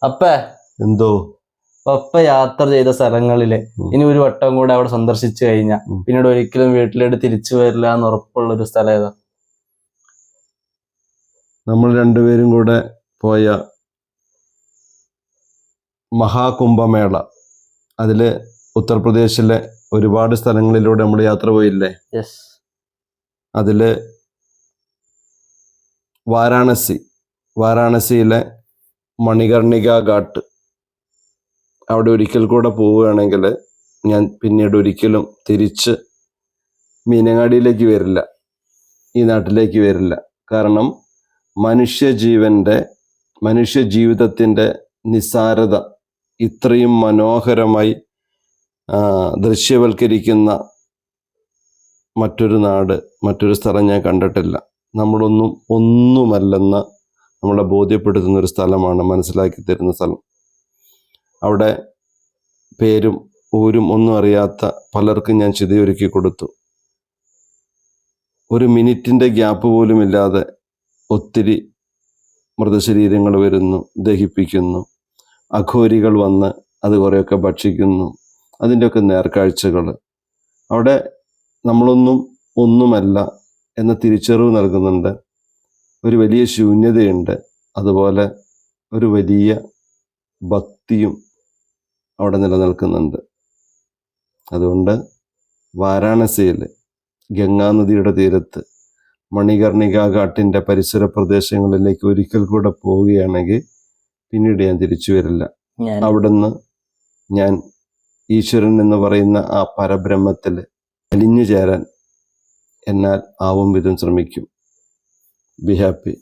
അപ്പേ എന്തോ അപ്പ യാത്ര ചെയ്ത സ്ഥലങ്ങളില് ഇനി ഒരു വട്ടം കൂടെ അവിടെ സന്ദർശിച്ചു കഴിഞ്ഞാൽ പിന്നീട് ഒരിക്കലും വീട്ടിലോട്ട് തിരിച്ചു വരില്ല എന്ന് ഉറപ്പുള്ള ഒരു സ്ഥലം ഏതാ? നമ്മൾ രണ്ടുപേരും കൂടെ പോയ മഹാകുംഭമേള, അതില് ഉത്തർപ്രദേശിലെ ഒരുപാട് സ്ഥലങ്ങളിലൂടെ നമ്മൾ യാത്ര പോയില്ലേ? അതില് വാരാണസിയിലെ മണികർണിക ഘാട്ട്, അവിടെ ഒരിക്കൽ കൂടെ പോവുകയാണെങ്കിൽ ഞാൻ പിന്നീട് ഒരിക്കലും തിരിച്ച് മീനങ്ങാടിയിലേക്ക് വരില്ല, ഈ നാട്ടിലേക്ക് വരില്ല. കാരണം മനുഷ്യ ജീവിതത്തിൻ്റെ നിസ്സാരത ഇത്രയും മനോഹരമായി ദൃശ്യവൽക്കരിക്കുന്ന മറ്റൊരു നാട്, മറ്റൊരു സ്ഥലം ഞാൻ കണ്ടിട്ടില്ല. ഒന്നുമല്ലെന്ന് നമ്മളെ ബോധ്യപ്പെടുത്തുന്ന ഒരു സ്ഥലമാണ്, മനസ്സിലാക്കി തരുന്ന സ്ഥലം. അവിടെ പേരും ഊരും ഒന്നും അറിയാത്ത പലർക്കും ഞാൻ ചിതയൊരുക്കി കൊടുത്തു. ഒരു മിനിറ്റിൻ്റെ ഗ്യാപ്പ് പോലും ഇല്ലാതെ ഒത്തിരി മൃതശരീരങ്ങൾ വരുന്നു, ദഹിപ്പിക്കുന്നു. അഘോരികൾ വന്ന് അത് കുറേയൊക്കെ ഭക്ഷിക്കുന്നു. അതിൻ്റെയൊക്കെ നേർക്കാഴ്ചകൾ. അവിടെ ഒന്നുമല്ല എന്ന തിരിച്ചറിവ് നൽകുന്നുണ്ട്. ഒരു വലിയ ശൂന്യതയുണ്ട്, അതുപോലെ ഒരു വലിയ ഭക്തിയും അവിടെ നിലനിൽക്കുന്നുണ്ട്. അതുകൊണ്ട് വാരാണസിയിൽ ഗംഗാനദിയുടെ തീരത്ത് മണികർണിക ഘാട്ടിൻ്റെ പരിസര പ്രദേശങ്ങളിലേക്ക് ഒരിക്കൽ കൂടെ പോവുകയാണെങ്കിൽ പിന്നീട് ഞാൻ തിരിച്ചു വരില്ല. അവിടുന്ന് ഞാൻ ഈശ്വരൻ എന്ന് പറയുന്ന ആ പരബ്രഹ്മത്തിൽ അലിഞ്ഞു ചേരാൻ എന്നാൽ ആവും വിധം ശ്രമിക്കും. Be happy.